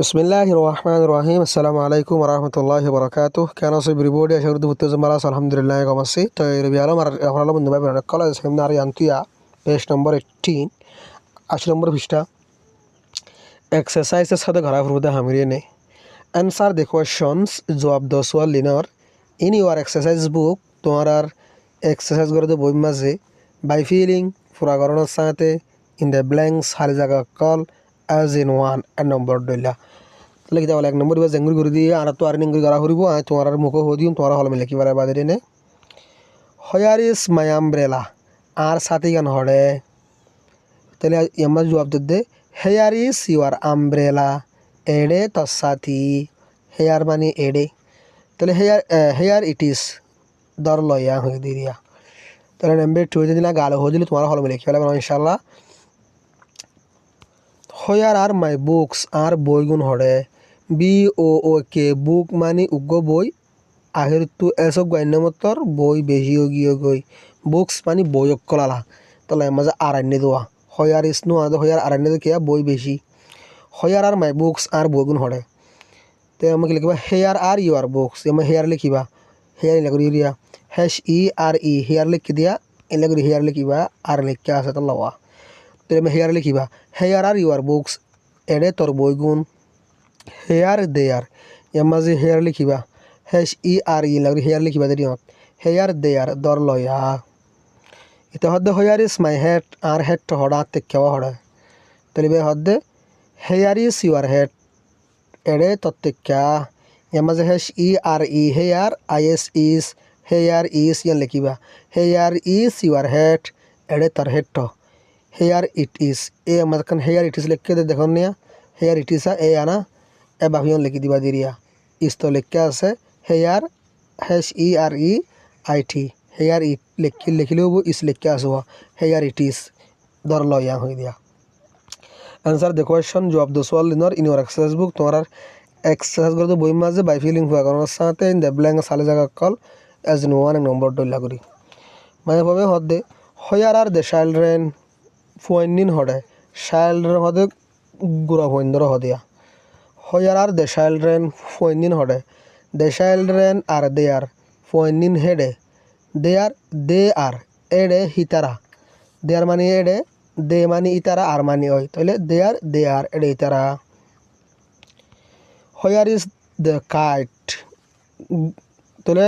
বিসমিল্লাহির রহমানির রহিম। আসসালামু আলাইকুম ওয়া রাহমাতুল্লাহি ওয়া বারাকাতুহু। কেন আছো এভরিবডি? আশা করি বুঝতে জমালা আলহামদুলিল্লাহ কমাসি তো রবি আলম আর এখন বন্ধু ভাই কলেজ সেমিনার ইয়ান্তিয়া পেজ নম্বর 18 80 নম্বর পৃষ্ঠা এক্সারসাইজের সাথে ঘরা ফুরুদা হামিয়ে নে অ্যান্সার দ্য কোয়েশ্চনস জবাব দাও সওয়াল liner in your exercise book তোমার আর এক্সারসাইজ করে বই মাঝে বাই ফিলিং ফুরাগরণের সাথে ইন দ্য ব্ল্যাঙ্কস খালি জায়গা কল as in one and number দইলা তাহলে কি তাহলে এক নম্বর বা জেঙ্গুরি করে দিয়ে আর তো আর নিঙ্গুরি করা করিব আর তোমার আর মুখ হো দিম তোমার হল মিলে কি বারে বাদে নে হোয়ার ইজ মাই আমব্রেলা আর সাথে গান হড়ে তাহলে আমার জবাব দে হেয়ার ইজ ইউর আমব্রেলা এডে তোর সাথী হেয়ার মানে এডে তাহলে হেয়ার ইট ইজ দর লয়া হয়ে দিয়া তাহলে নাম্বার 2 যদি না গালো হো দিলে তোমার হল মিলে কি বলে ইনশাআল্লাহ হোয়ার আর মাই বুকস আর বই গুণ হড়ে BOOK বুক মানে উগ্র বই আহের তু এসব গাইন্যমতর বই বেশি গিয়ে গই বুকস মানে বই অক্কলালা তাহলে মাঝে আরণ্য দেওয়া হোয়ার ইস নো আর হোয়ার আরণ্য দেওয়া বই বেশি হোয়ার আর মাই বুকস আর বই গুণ হড়ে তো আমাকে লিখবা হেয়ার আর ইউর বুকস আমি হেয়ার লিখিবা হেয়ার লিখি দিয়া HERE হেয়ার লিখি দিয়া এলে করে হেয়ার লিখিবা আর লিখা আছে তো লওয়া তো আমি হেয়ার লিখিবা হেয়ার আর ইউর বুকস এডে তোর বই গুণ হেয়ার দেয়ার এর মাঝে হেয়ার লিখিবা HERE লাগবে হেয়ার লিখিবা দিয়ত হেয়ার দেয়ার দর লয়া এটা হদ্দে হেয়ার ইজ মাই হেড আর হেড তো হড়া তেকেওয়া হড়ে তাহলে বে হদ্দে হেয়ার ইজ ইউর হেড এডে তত্তেকা এর মাঝে HERE here IS is here is ইয়ান লিখিবা হেয়ার ইজ ইউর হেড এডে তোর হেড তো হেয়ার ইট ইজ এ আমাদের হেয়ার ইট ইজ লিখে দেখুন নিয়া হেয়ার ইট ইজ এ আনা এ বাহিয়ন লিখি দিবা দিরিয়া ইস তো লিখে আছে হেয়ার HEREIT হেয়ার ইট লিখিলেও ইস লিখে আসব হেয়ার ইট ইজ ধর লয়া হয়ে দিয়া অ্যান্সার দ্য কোয়েশ্চন জবাব দো সওয়াল liner in your exercise book তোমার এক্সারসাইজ করতে বই মাঝে বাই ফিলিং হুয়া করার সাথে ইন দ্য ব্ল্যাঙ্ক সালে জায়গা কল এজ নো ওয়ান নম্বর ডল্লা করি মানে ভাবে হদ্দে হোয়ার আর দ্য চাইল্ড্রেন ফুয়াইনিন হডে চাইল্ড্রেন হদে গুড়া ফুয়াইন্দর হদিয়া হোয়ার আর দ্য চাইল্ড্রেন ফুয়াইনিন হডে the children are they are ফুয়াইনিন হেডে দে আর এডে হিতারা দে আর মানে এডে দে মানে ইতারা আর মানে ওই তাহলে দে আর এডে ইতারা হোয়ার ইজ দ্য কাইট তাহলে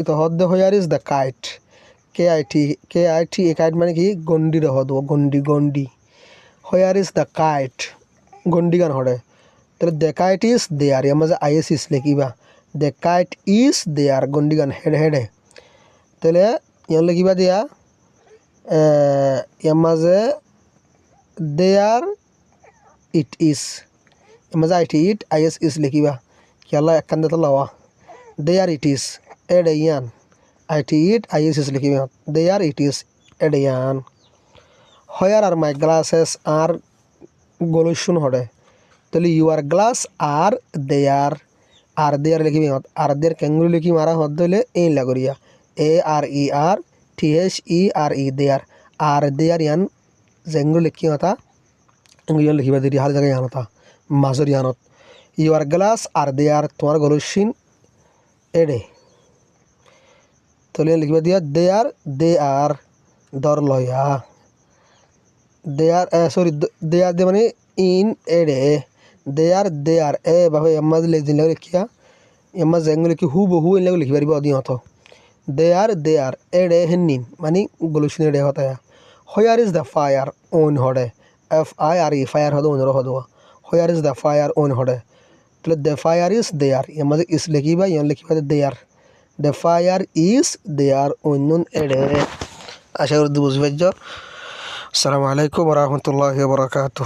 এটা হদ্দে where is the kite KIT a kite মানে কি গন্ডি হদ গন্ডি হোয়ার ইজ দ্য কাইট গন্ডি গান হড়ে তাহলে দ্য কাইট ইজ দেয়ার এর মাঝে IS ইস লিখিবা দ্য কাইট ইজ দেয়ার গন্ডি গান হেডে তাহলে ইয়ান লিখিবা দিয়া এর মাঝে দেয়ার ইট ইজ এর মাঝে IT IS ইস লিখিবা খেলা একখান দিতে লওয়া দেয়ার ইট ইজ এডে ইয়ান IT IS ইস লিখিবা দেয়ার ইট ইজ এডে ইয়ান হোয়ার আর মাই গ্লাসেস আর গলুশন হড়ে তাহলে ইউর গ্লাস আর দেয়ার লিখিবি আর দেয়ার ক্যাঙ্গুলি লিখি মারা হদ দিলে এই লাগরিয়া ARERTHERE দেয়ার আর দেয়ার ইয়ান জেঙ্গুলি লিখি হতা ইংলিশ লিখিবা দিদি হাল জায়গায় ইয়ানতা মাজর ইয়ানত ইউর গ্লাস আর দেয়ার তোমার গলুশিন এডে তাহলে লিখিবা দিয়া দে আর দর লয়া দেয়ার দে মানে ইন এডে দেয়ার এ ভাবে এম্মা লেজিন লিখিয়া এম্মা জেঙ্গুলি কি হু ইন লিখি পারিব অদিহত দেয়ার এডে হেন্নিন মানে গলুশিন এডে হতায়া where is the fire on হডে FIRE ফায়ার হদ ওন হদ where is the fire on হডে তাহলে দ্য ফায়ার ইজ দেয়ার এর মাঝে ইস লিখিবা ইয়ান লিখিবা there the fire is there on এডে আশা করি বুঝতে পারছ আসসালামু আলাইকুম ওয়া রাহমাতুল্লাহি ওয়া বারাকাতুহু।